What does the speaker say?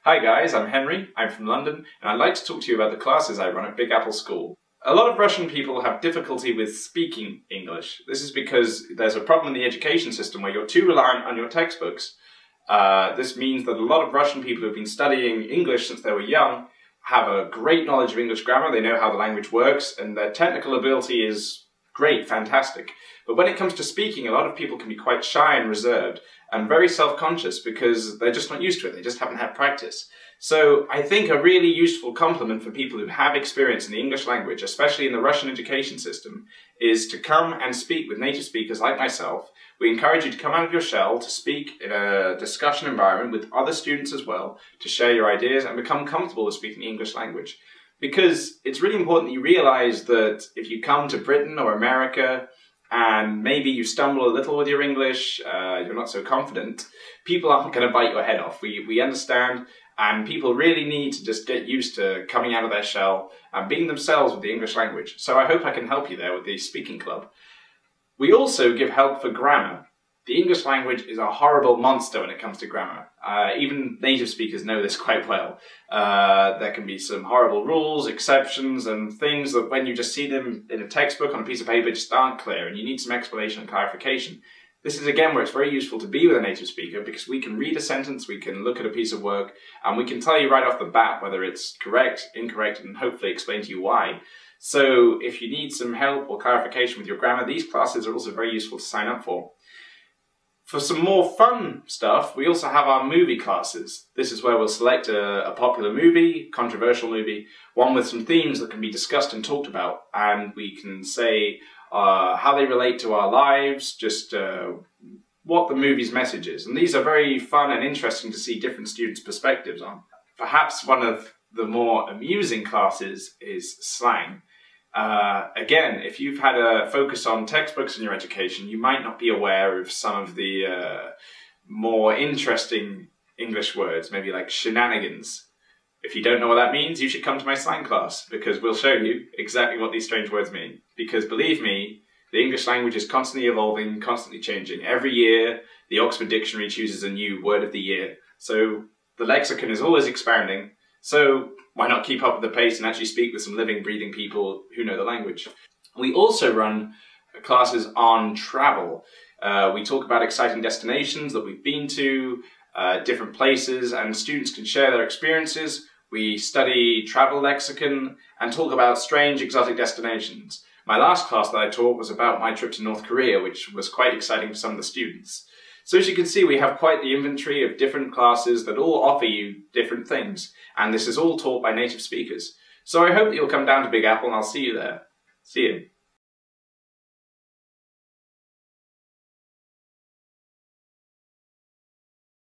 Hi guys, I'm Henry, I'm from London, and I'd like to talk to you about the classes I run at Big Apple School. A lot of Russian people have difficulty with speaking English. This is because there's a problem in the education system where you're too reliant on your textbooks. This means that a lot of Russian people who've been studying English since they were young have a great knowledge of English grammar, they know how the language works, and their technical ability is great, fantastic. But when it comes to speaking, a lot of people can be quite shy and reserved and very self-conscious because they're just not used to it, they just haven't had practice. So I think a really useful compliment for people who have experience in the English language, especially in the Russian education system, is to come and speak with native speakers like myself. We encourage you to come out of your shell, to speak in a discussion environment with other students as well, to share your ideas and become comfortable with speaking the English language. Because it's really important that you realize that if you come to Britain or America and maybe you stumble a little with your English, you're not so confident, people aren't going to bite your head off. We understand, and people really need to just get used to coming out of their shell and being themselves with the English language. So I hope I can help you there with the speaking club. We also give help for grammar. The English language is a horrible monster when it comes to grammar. Even native speakers know this quite well. There can be some horrible rules, exceptions, and things that when you just see them in a textbook on a piece of paper just aren't clear, and you need some explanation and clarification. This is again where it's very useful to be with a native speaker because we can read a sentence, we can look at a piece of work, and we can tell you right off the bat whether it's correct, incorrect, and hopefully explain to you why. So if you need some help or clarification with your grammar, these classes are also very useful to sign up for. For some more fun stuff, we also have our movie classes. This is where we'll select a popular movie, controversial movie, one with some themes that can be discussed and talked about, and we can say how they relate to our lives, just what the movie's message is. And these are very fun and interesting to see different students' perspectives on. Perhaps one of the more amusing classes is slang. Again, if you've had a focus on textbooks in your education, you might not be aware of some of the more interesting English words, maybe like shenanigans. If you don't know what that means, you should come to my slang class because we'll show you exactly what these strange words mean. Because believe me, the English language is constantly evolving, constantly changing. Every year, the Oxford Dictionary chooses a new word of the year. So the lexicon is always expanding. So why not keep up with the pace and actually speak with some living, breathing people who know the language? We also run classes on travel. We talk about exciting destinations that we've been to, different places, and students can share their experiences. We study travel lexicon and talk about strange, exotic destinations. My last class that I taught was about my trip to North Korea, which was quite exciting for some of the students. So as you can see, we have quite the inventory of different classes that all offer you different things. And this is all taught by native speakers. So I hope that you'll come down to Big Apple and I'll see you there. See you.